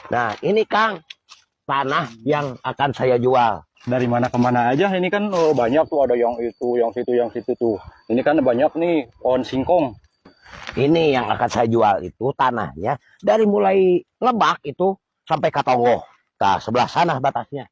Nah, ini Kang, tanah yang akan saya jual. Dari mana ke mana aja ini kan banyak tuh, ada yang itu, yang situ tuh. Ini kan banyak nih pohon singkong. Ini yang akan saya jual itu tanahnya dari mulai Lebak itu sampai Katongo. Nah, sebelah sana batasnya.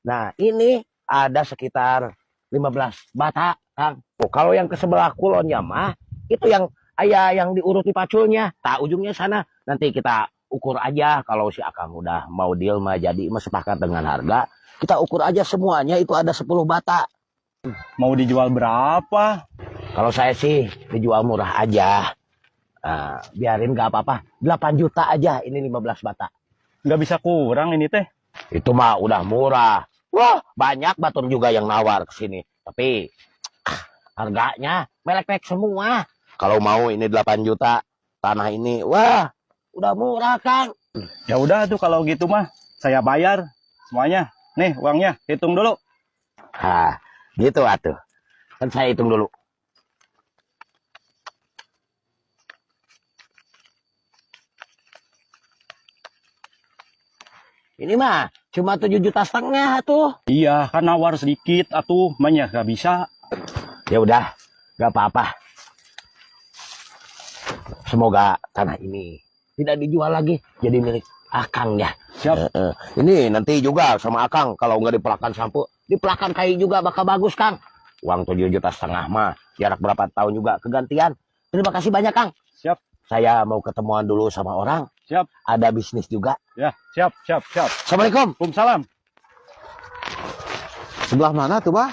Nah, ini ada sekitar 15 bata, Kang. Oh, kalau yang ke sebelah kulonnya mah itu yang ayah yang diurut di paculnya. Tak ujungnya sana. Nanti kita ukur aja kalau si Akang udah mau deal mah jadi mah sepakat dengan harga. Kita ukur aja semuanya itu ada 10 bata. Mau dijual berapa? Kalau saya sih dijual murah aja. Biarin gak apa-apa. 8 juta aja ini 15 bata. Nggak bisa kurang ini teh. Itu mah udah murah. Wah, banyak batur juga yang nawar ke sini. Tapi harganya melek-melek semua. Kalau mau ini 8 juta tanah ini, wah, udah murah, Kang. Ya udah tuh kalau gitu mah saya bayar semuanya. Nih uangnya, hitung dulu. Gitu atuh. Kan saya hitung dulu. Ini mah cuma 7,5 juta tuh. Iya, kan nawar sedikit atuh, banyak nggak bisa. Ya udah, nggak apa-apa. Semoga tanah ini tidak dijual lagi, jadi milik Akang ya. Siap. Ini nanti juga sama Akang kalau nggak dipelakan sampo, dipelakan kayu juga bakal bagus, Kang. Uang 7,5 juta mah, jarak berapa tahun juga kegantian. Terima kasih banyak, Kang. Siap. Saya mau ketemuan dulu sama orang. Siap. Ada bisnis juga. Ya, siap. Assalamualaikum. Waalaikumsalam. Sebelah mana tuh, Bah?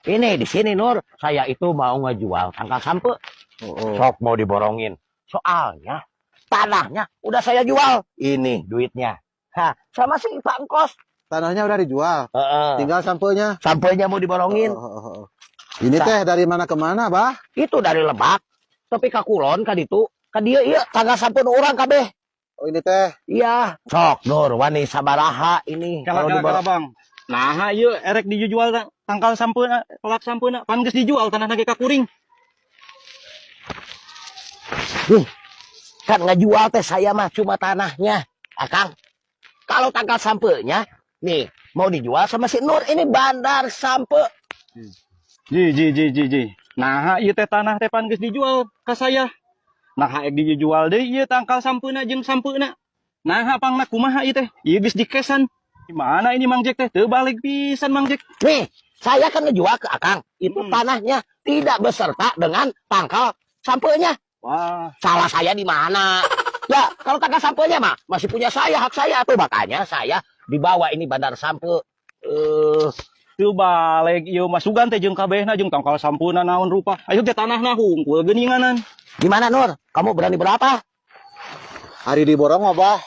Ini di sini Nur, saya itu mau ngejual tangkal sampo. Sok mau diborongin. Soalnya tanahnya udah saya jual. Ini duitnya. Sama si Pak Engkos. Tanahnya udah dijual. Tinggal sampelnya. Sampelnya mau diborongin. Ini teh dari mana ke mana, Bah? Itu dari Lebak. Tapi ka kulon ka ditu. Ka dieu ieu tanggal sampun orang kabeh. Oh, ini teh. Iya. Sok Nur, wani sabaraha ini. Kalau Bang. Nah, ieu erek dijual tangkal sampeuna, pelak sampeuna, pan geus dijual tanah nage ka kuring. Kan ngejual teh saya mah cuma tanahnya, Akang. Kalau tangkal sampenya, nih mau dijual sama si Nur, ini bandar sampe. Ji. Nah, ieu teh tanah teh pan geus dijual ka saya. Nah, ek dijual deui ieu tangkal sampeuna jeung sampeuna. Nah, pangna kumaha ieu teh? Ieu geus dikesan. Gimana ini Mang Jack teh? Teu balik pisan Mang Jack. Nih, saya kan ngejual ke Akang. Itu tanahnya tidak beserta dengan tangkal sampenya. Wah, Salah saya di mana? Ya, kalau tangkal sampenya mah masih punya saya, hak saya tuh. Makanya saya dibawa ini bandar sampe. teu balik ieu mah sugan teh jeung kabehna jeung tangkal sampuna naon rupa. Ayo teh tanahna hungkul geuninganan. Gimana Nur? Kamu berani berapa? Hari diborong mah, Bah.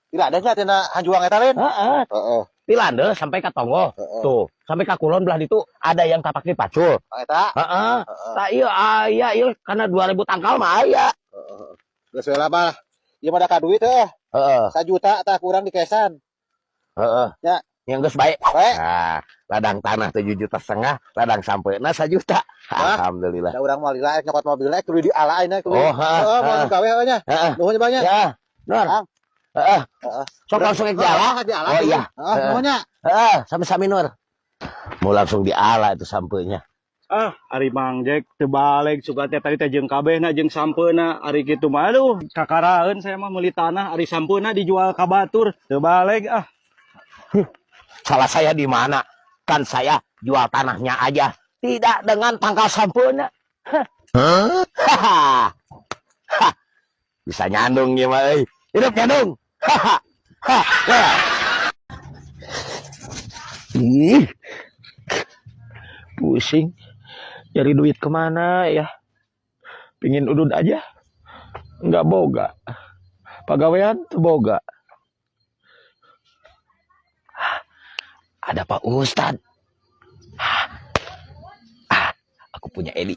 Tidak ada nya tina hanjuang eta lain. Heeh. Pilande sampai ke Tongo. Tuh, sampai ke Kulon belah itu ada yang tapak di pacul. Eta. Heeh. Tah ieu aya ieu karena 2000 tangkal mah aya. Geus we lah, Bah. Ieu mah da ka duit teh. Heeh. 1 juta tah kurang dikesan. Heeh. Ya. Yang geus bae. Bae. Nah, ladang tanah 7,5 juta, ladang sampeuna 1 juta. Alhamdulillah. Da urang moal lila nyokot mobilna kudu dialain kudu. Oh, mau gawe nya. Heeh. Nuhun banyak. Ya, Nur. Heeh. Sok langsung diala. Diala. Oh iya. Nuhunnya. Sami-sami Nur. Mau langsung diala itu sampeunya. Ari Mang Jack teu balik sugan teh tadi teh jeung kabehna jeung sampeuna ari kitu mah aduh kakaraeun saya mah meuli tanah ari sampeuna dijual ka batur teu balik Salah saya di mana? Kan saya jual tanahnya aja, tidak dengan tangkal sampulnya. Bisa nyandung ya, mah. Hidup nyandung. Ih, pusing. Cari duit kemana ya? Pingin udud aja, nggak boga. Pagawean tuh boga. Ada Pak Ustad. Aku punya Eli.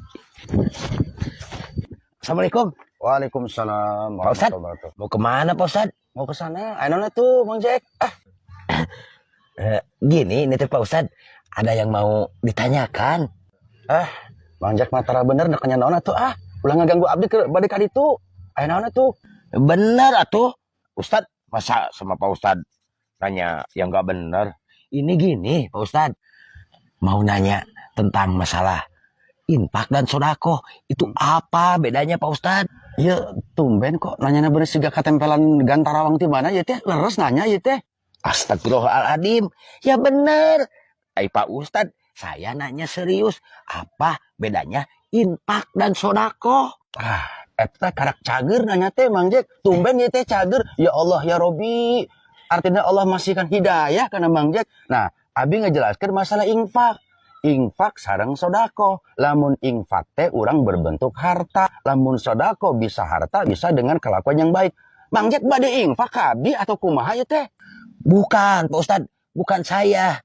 Assalamualaikum. Waalaikumsalam. Pak Ustad, mau kemana Pak Ustad? Mau ke sana. Ayeuna tuh Mang Jack. Gini, ini tuh Pak Ustad, ada yang mau ditanyakan. Mang Jack mah tara bener nek nya naon atuh Ulah ngaganggu abdi ke bade ka ditu. Aya naon atuh? Bener atuh. Ustad Masa sama Pak Ustadz nanya yang nggak bener? Ini gini, Pak Ustadz. Mau nanya tentang masalah infak dan sodako. Itu apa bedanya, Pak Ustadz? Ya, tumben kok nanya bener siga katempelan gantarawang di mana ya teh? Leres nanya ya teh. Astagfirullahaladzim. Ya bener. Pak Ustadz, saya nanya serius. Apa bedanya infak dan sodako? Eta karak cager nanya teh Mang Jack. Tumben ya teh cager. Ya Allah ya Robi. Artinya Allah masihkan hidayah karena Mang Jack. Nah, Abi ngejelaskan masalah infak. Infak sareng sodako. Lamun infak teh orang berbentuk harta. Lamun sodako bisa harta, bisa dengan kelakuan yang baik. Mang Jack bade infak ke Abi atau kumaha ya teh? Bukan, Pak Ustadz. Bukan saya.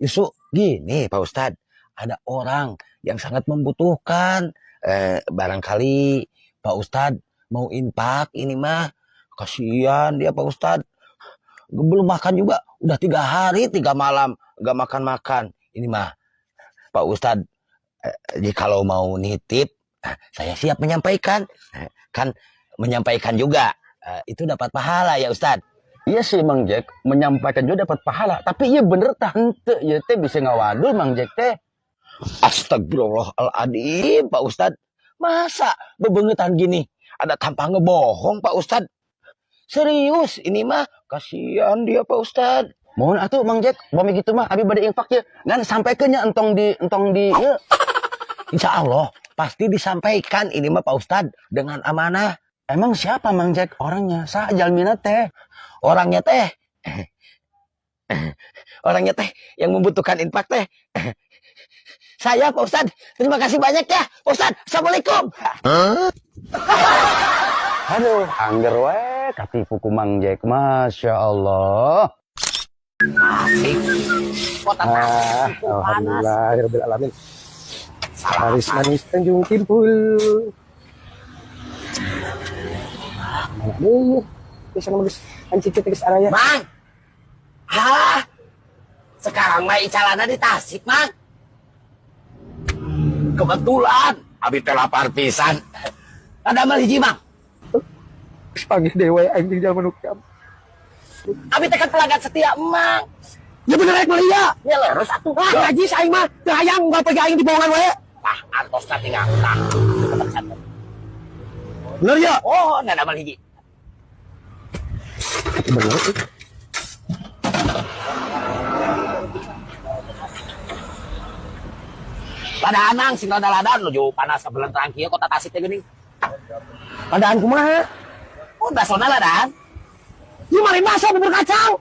Justru gini, Pak Ustadz. Ada orang yang sangat membutuhkan. Barangkali Pak Ustadz mau infak ini mah. Kasihan dia, Pak Ustadz. Belum makan juga. Udah 3 hari, 3 malam. Gak makan-makan. Ini mah. Pak Ustadz, kalau mau nitip, saya siap menyampaikan. Kan menyampaikan juga, itu dapat pahala ya Ustadz. Iya sih Mang Jack, menyampaikan juga dapat pahala. Tapi iya bener tante, ya teh bisa ngawadul Mang Jack teh. Astagfirullahaladzim Pak Ustadz. Masa bebengetan gini, ada tanpa ngebohong Pak Ustadz. Serius, ini mah kasihan dia Pak Ustadz. Mohon atuh Mang Jack, bami gitu mah abi bade infak ya. Ngan sampaikannya entong di ya. Insya Allah pasti disampaikan ini mah Pak Ustadz dengan amanah. Emang siapa Mang Jack orangnya? Sa jalmina teh. Orangnya teh yang membutuhkan infak teh. Saya Pak Ustadz. Terima kasih banyak ya Pak Ustadz. Assalamualaikum. Aduh, angger we katipu ku Mang Jack. Masya Allah. Asik. Alhamdulillah, rabbil alamin. Haris manis Tanjung Kimpul. Aduh, bisa nulis anjing kita ke araya. Mang. Sekarang mah icalana di Tasik, Mang. Kebetulan abi teh lapar pisan. Ada mal hiji, Mang. Panggil dewa anjing jaman ukam. Abi teh kan pelanggan setia Emang. Ya bener rek Malia. Ya leres atuh. Ngaji saing mah teu hayang unggal pegaing di bohongan we. Antosna tinggal tah. Bener ya? Oh, ada mal hiji. Bener. Ladaanang sing ladan nuju panas kabelentang kieu kota Tasik teh geuning. Adaan kumaha? Oh, basona ladaan. Ieu mah baso bubur kacang.